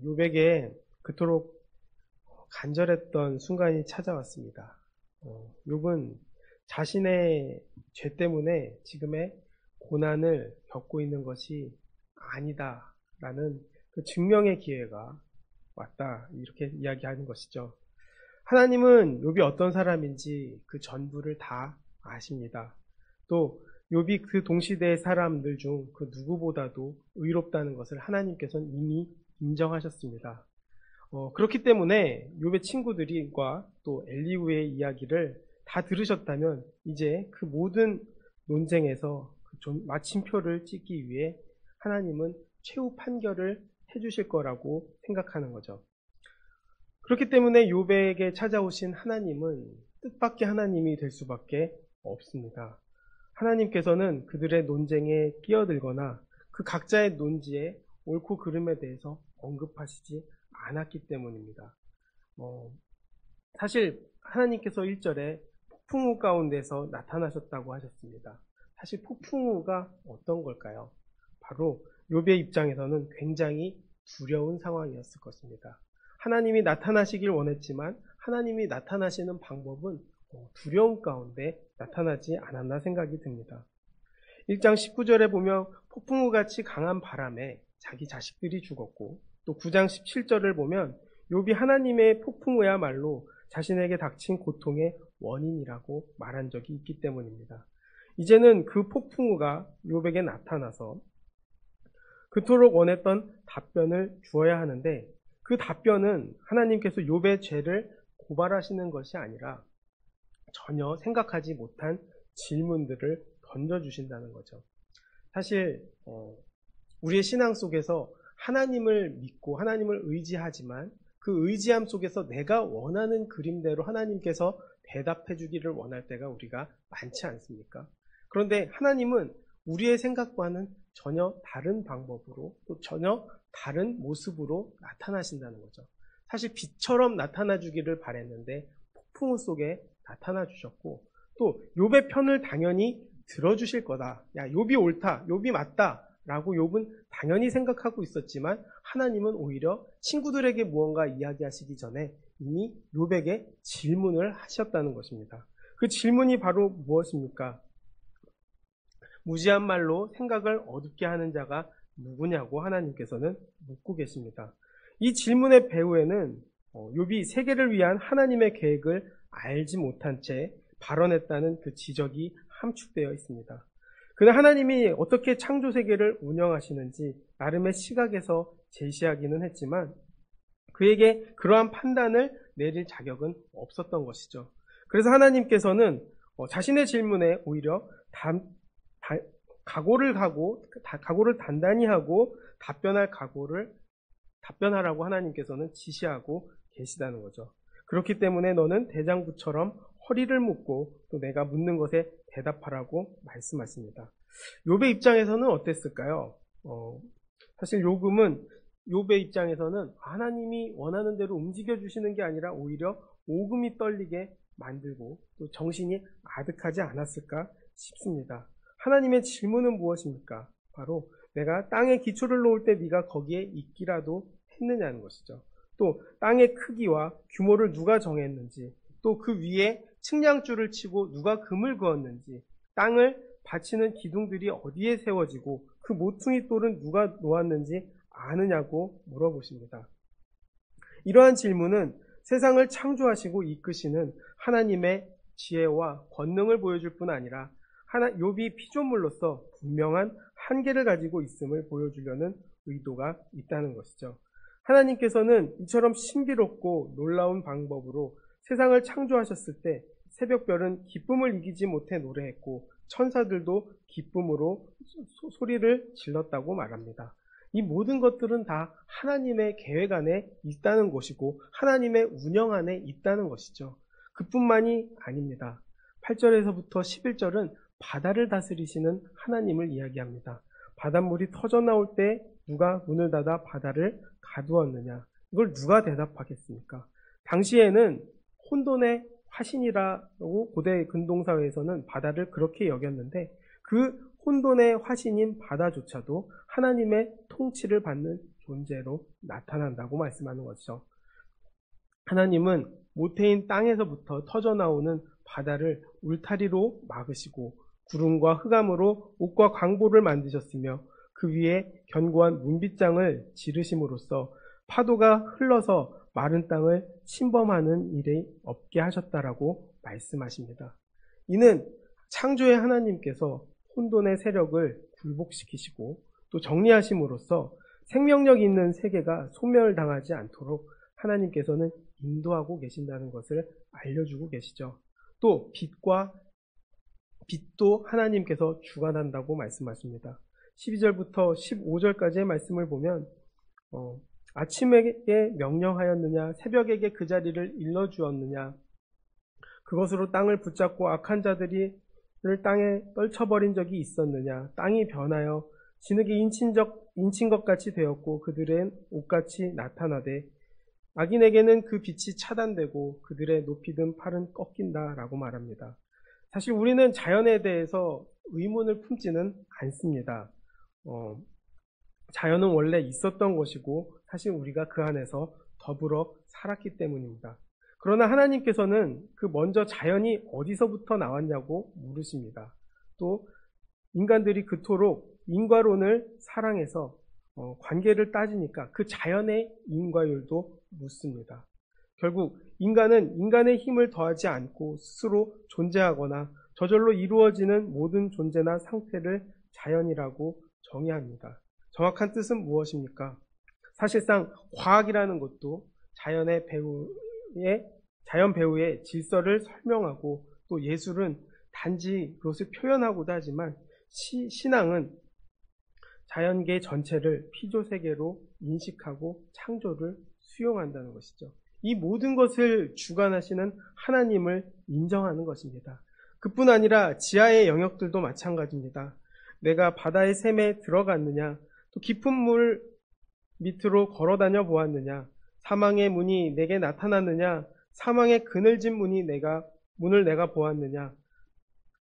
욥에게 그토록 간절했던 순간이 찾아왔습니다. 욥은 자신의 죄 때문에 지금의 고난을 겪고 있는 것이 아니다라는 그 증명의 기회가 왔다, 이렇게 이야기하는 것이죠. 하나님은 욥이 어떤 사람인지 그 전부를 다 아십니다. 또 욥이 그 동시대의 사람들 중 그 누구보다도 의롭다는 것을 하나님께서는 이미 인정하셨습니다. 그렇기 때문에 욥의 친구들과 또 엘리후의 이야기를 다 들으셨다면 이제 그 모든 논쟁에서 마침표를 찍기 위해 하나님은 최후 판결을 해주실 거라고 생각하는 거죠. 그렇기 때문에 욥에게 찾아오신 하나님은 뜻밖의 하나님이 될 수밖에 없습니다. 하나님께서는 그들의 논쟁에 끼어들거나 그 각자의 논지에 옳고 그름에 대해서 언급하시지 않았기 때문입니다. 사실 하나님께서 1절에 폭풍우 가운데서 나타나셨다고 하셨습니다. 사실 폭풍우가 어떤 걸까요? 바로 욥의 입장에서는 굉장히 두려운 상황이었을 것입니다. 하나님이 나타나시길 원했지만 하나님이 나타나시는 방법은 두려움 가운데 나타나지 않았나 생각이 듭니다. 1장 19절에 보면 폭풍우같이 강한 바람에 자기 자식들이 죽었고, 또 9장 17절을 보면 욥이 하나님의 폭풍우야말로 자신에게 닥친 고통의 원인이라고 말한 적이 있기 때문입니다. 이제는 그 폭풍우가 욥에게 나타나서 그토록 원했던 답변을 주어야 하는데, 그 답변은 하나님께서 욥의 죄를 고발하시는 것이 아니라 전혀 생각하지 못한 질문들을 던져주신다는 거죠. 사실 우리의 신앙 속에서 하나님을 믿고 하나님을 의지하지만 그 의지함 속에서 내가 원하는 그림대로 하나님께서 대답해 주기를 원할 때가 우리가 많지 않습니까? 그런데 하나님은 우리의 생각과는 전혀 다른 방법으로, 또 전혀 다른 모습으로 나타나신다는 거죠. 사실 빛처럼 나타나 주기를 바랬는데 폭풍우 속에 나타나 주셨고, 또 욥의 편을 당연히 들어주실 거다. 야, 욥이 옳다, 욥이 맞다 라고 욥은 당연히 생각하고 있었지만 하나님은 오히려 친구들에게 무언가 이야기하시기 전에 이미 욥에게 질문을 하셨다는 것입니다. 그 질문이 바로 무엇입니까? 무지한 말로 생각을 어둡게 하는 자가 누구냐고 하나님께서는 묻고 계십니다. 이 질문의 배후에는 욥이 세계를 위한 하나님의 계획을 알지 못한 채 발언했다는 그 지적이 함축되어 있습니다. 그러나 하나님이 어떻게 창조 세계를 운영하시는지 나름의 시각에서 제시하기는 했지만 그에게 그러한 판단을 내릴 자격은 없었던 것이죠. 그래서 하나님께서는 자신의 질문에 오히려 각오를 단단히 하고 답변하라고 하나님께서는 지시하고 계시다는 거죠. 그렇기 때문에 너는 대장부처럼 허리를 묶고 또 내가 묻는 것에 대답하라고 말씀하십니다. 욥의 입장에서는 어땠을까요? 사실 욥의 입장에서는 하나님이 원하는 대로 움직여 주시는 게 아니라 오히려 오금이 떨리게 만들고 또 정신이 아득하지 않았을까 싶습니다. 하나님의 질문은 무엇입니까? 바로 내가 땅에 기초를 놓을 때 네가 거기에 있기라도 했느냐는 것이죠. 또 땅의 크기와 규모를 누가 정했는지, 또 그 위에 측량줄을 치고 누가 금을 그었는지, 땅을 받치는 기둥들이 어디에 세워지고 그 모퉁이 돌은 누가 놓았는지 아느냐고 물어보십니다. 이러한 질문은 세상을 창조하시고 이끄시는 하나님의 지혜와 권능을 보여줄 뿐 아니라 욥이 피조물로서 분명한 한계를 가지고 있음을 보여주려는 의도가 있다는 것이죠. 하나님께서는 이처럼 신비롭고 놀라운 방법으로 세상을 창조하셨을 때 새벽별은 기쁨을 이기지 못해 노래했고 천사들도 기쁨으로 소리를 질렀다고 말합니다. 이 모든 것들은 다 하나님의 계획 안에 있다는 것이고 하나님의 운영 안에 있다는 것이죠. 그뿐만이 아닙니다. 8절에서부터 11절은 바다를 다스리시는 하나님을 이야기합니다. 바닷물이 터져나올 때 누가 문을 닫아 바다를 가두었느냐? 이걸 누가 대답하겠습니까? 당시에는 혼돈의 화신이라고 고대 근동사회에서는 바다를 그렇게 여겼는데 그 혼돈의 화신인 바다조차도 하나님의 통치를 받는 존재로 나타난다고 말씀하는 것이죠. 하나님은 모태인 땅에서부터 터져나오는 바다를 울타리로 막으시고 구름과 흑암으로 옷과 광보를 만드셨으며 그 위에 견고한 문빗장을 지르심으로써 파도가 흘러서 마른 땅을 침범하는 일이 없게 하셨다라고 말씀하십니다. 이는 창조의 하나님께서 혼돈의 세력을 굴복시키시고 또 정리하심으로써 생명력 있는 세계가 소멸당하지 않도록 하나님께서는 인도하고 계신다는 것을 알려주고 계시죠. 또 빛도 하나님께서 주관한다고 말씀하십니다. 12절부터 15절까지의 말씀을 보면 아침에게 명령하였느냐 새벽에게 그 자리를 일러주었느냐 그것으로 땅을 붙잡고 악한 자들을 땅에 떨쳐버린 적이 있었느냐 땅이 변하여 진흙에 인친 것 같이 되었고 그들은 옷같이 나타나되 악인에게는 그 빛이 차단되고 그들의 높이 든 팔은 꺾인다라고 말합니다. 사실 우리는 자연에 대해서 의문을 품지는 않습니다. 자연은 원래 있었던 것이고 사실 우리가 그 안에서 더불어 살았기 때문입니다. 그러나 하나님께서는 그 먼저 자연이 어디서부터 나왔냐고 물으십니다. 또 인간들이 그토록 인과론을 사랑해서 관계를 따지니까 그 자연의 인과율도 묻습니다. 결국 인간은 인간의 힘을 더하지 않고 스스로 존재하거나 저절로 이루어지는 모든 존재나 상태를 자연이라고 정의합니다. 정확한 뜻은 무엇입니까? 사실상 과학이라는 것도 자연 배우의 질서를 설명하고 또 예술은 단지 그것을 표현하고도 하지만 신앙은 자연계 전체를 피조세계로 인식하고 창조를 수용한다는 것이죠. 이 모든 것을 주관하시는 하나님을 인정하는 것입니다. 그뿐 아니라 지하의 영역들도 마찬가지입니다. 내가 바다의 샘에 들어갔느냐 또 깊은 물 밑으로 걸어다녀 보았느냐 사망의 문이 내게 나타났느냐 사망의 그늘진 문을 내가 보았느냐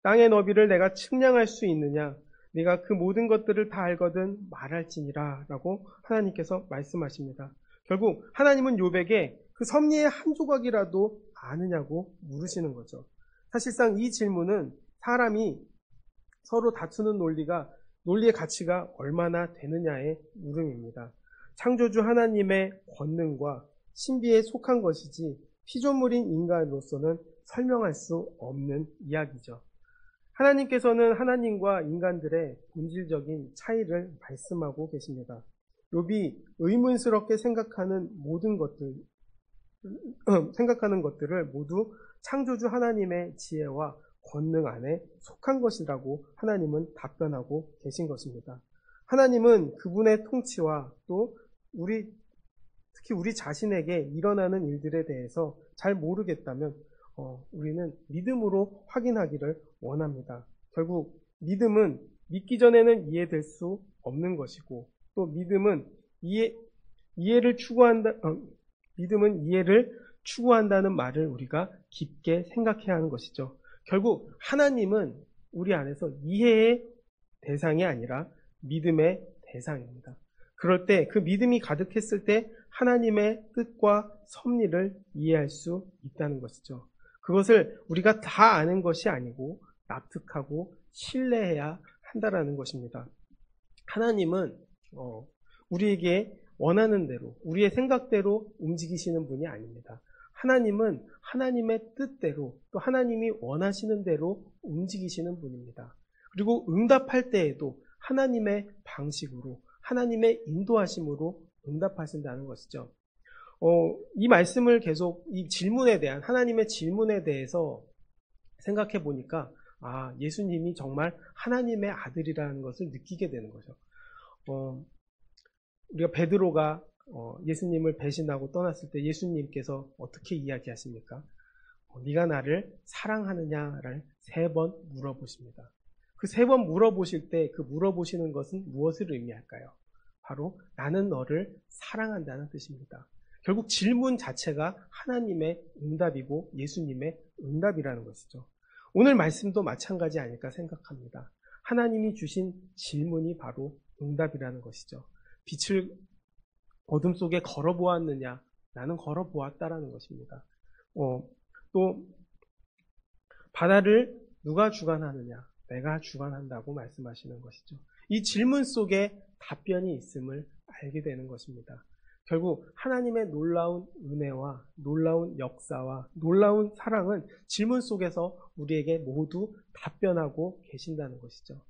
땅의 너비를 내가 측량할 수 있느냐 네가 그 모든 것들을 다 알거든 말할지니라 라고 하나님께서 말씀하십니다. 결국 하나님은 욥에게 그 섭리의 한 조각이라도 아느냐고 물으시는 거죠. 사실상 이 질문은 사람이 서로 다투는 논리의 가치가 얼마나 되느냐의 물음입니다. 창조주 하나님의 권능과 신비에 속한 것이지 피조물인 인간으로서는 설명할 수 없는 이야기죠. 하나님께서는 하나님과 인간들의 본질적인 차이를 말씀하고 계십니다. 욥이 의문스럽게 생각하는 것들을 모두 창조주 하나님의 지혜와 권능 안에 속한 것이라고 하나님은 답변하고 계신 것입니다. 하나님은 그분의 통치와 또 특히 우리 자신에게 일어나는 일들에 대해서 잘 모르겠다면 우리는 믿음으로 확인하기를 원합니다. 결국 믿음은 믿기 전에는 이해될 수 없는 것이고 또 믿음은 이해를 추구한다는 말을 우리가 깊게 생각해야 하는 것이죠. 결국 하나님은 우리 안에서 이해의 대상이 아니라 믿음의 대상입니다. 그럴 때 그 믿음이 가득했을 때 하나님의 뜻과 섭리를 이해할 수 있다는 것이죠. 그것을 우리가 다 아는 것이 아니고 납득하고 신뢰해야 한다라는 것입니다. 하나님은 우리에게 원하는 대로 우리의 생각대로 움직이시는 분이 아닙니다. 하나님은 하나님의 뜻대로 또 하나님이 원하시는 대로 움직이시는 분입니다. 그리고 응답할 때에도 하나님의 방식으로 하나님의 인도하심으로 응답하신다는 것이죠. 이 말씀을 계속 이 질문에 대한 하나님의 질문에 대해서 생각해 보니까 예수님이 정말 하나님의 아들이라는 것을 느끼게 되는 거죠. 우리가 베드로가 예수님을 배신하고 떠났을 때 예수님께서 어떻게 이야기하십니까? 네가 나를 사랑하느냐를 3번 물어보십니다. 그 3번 물어보실 때 그 물어보시는 것은 무엇을 의미할까요? 바로 나는 너를 사랑한다는 뜻입니다. 결국 질문 자체가 하나님의 응답이고 예수님의 응답이라는 것이죠. 오늘 말씀도 마찬가지 아닐까 생각합니다. 하나님이 주신 질문이 바로 응답이라는 것이죠. 빛을 어둠 속에 걸어보았느냐? 나는 걸어보았다라는 것입니다. 또 바다를 누가 주관하느냐? 내가 주관한다고 말씀하시는 것이죠. 이 질문 속에 답변이 있음을 알게 되는 것입니다. 결국 하나님의 놀라운 은혜와 놀라운 역사와 놀라운 사랑은 질문 속에서 우리에게 모두 답변하고 계신다는 것이죠.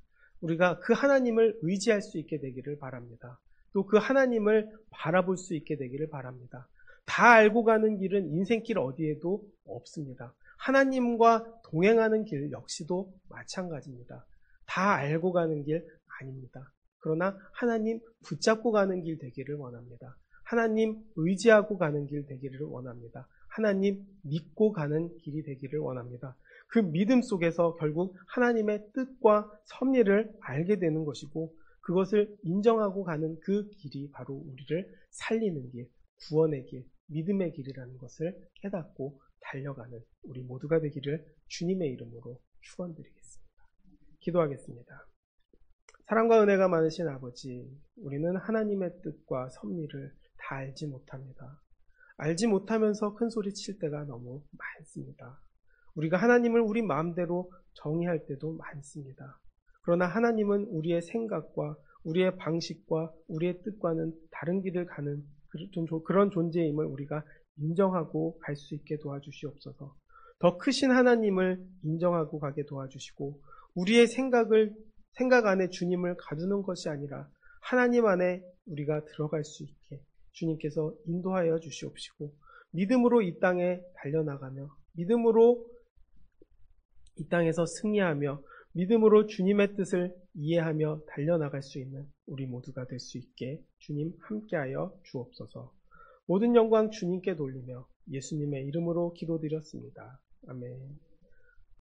우리가 그 하나님을 의지할 수 있게 되기를 바랍니다. 또 그 하나님을 바라볼 수 있게 되기를 바랍니다. 다 알고 가는 길은 인생길 어디에도 없습니다. 하나님과 동행하는 길 역시도 마찬가지입니다. 다 알고 가는 길 아닙니다. 그러나 하나님 붙잡고 가는 길 되기를 원합니다. 하나님 의지하고 가는 길 되기를 원합니다. 하나님 믿고 가는 길이 되기를 원합니다. 그 믿음 속에서 결국 하나님의 뜻과 섭리를 알게 되는 것이고 그것을 인정하고 가는 그 길이 바로 우리를 살리는 길, 구원의 길, 믿음의 길이라는 것을 깨닫고 달려가는 우리 모두가 되기를 주님의 이름으로 축원드리겠습니다. 기도하겠습니다. 사랑과 은혜가 많으신 아버지, 우리는 하나님의 뜻과 섭리를 다 알지 못합니다. 알지 못하면서 큰 소리 칠 때가 너무 많습니다. 우리가 하나님을 우리 마음대로 정의할 때도 많습니다. 그러나 하나님은 우리의 생각과 우리의 방식과 우리의 뜻과는 다른 길을 가는 그런 존재임을 우리가 인정하고 갈 수 있게 도와주시옵소서. 더 크신 하나님을 인정하고 가게 도와주시고 우리의 생각 안에 주님을 가두는 것이 아니라 하나님 안에 우리가 들어갈 수 있게 주님께서 인도하여 주시옵시고 믿음으로 이 땅에 달려나가며 믿음으로 이 땅에서 승리하며 믿음으로 주님의 뜻을 이해하며 달려나갈 수 있는 우리 모두가 될 수 있게 주님 함께하여 주옵소서. 모든 영광 주님께 돌리며 예수님의 이름으로 기도드렸습니다. 아멘.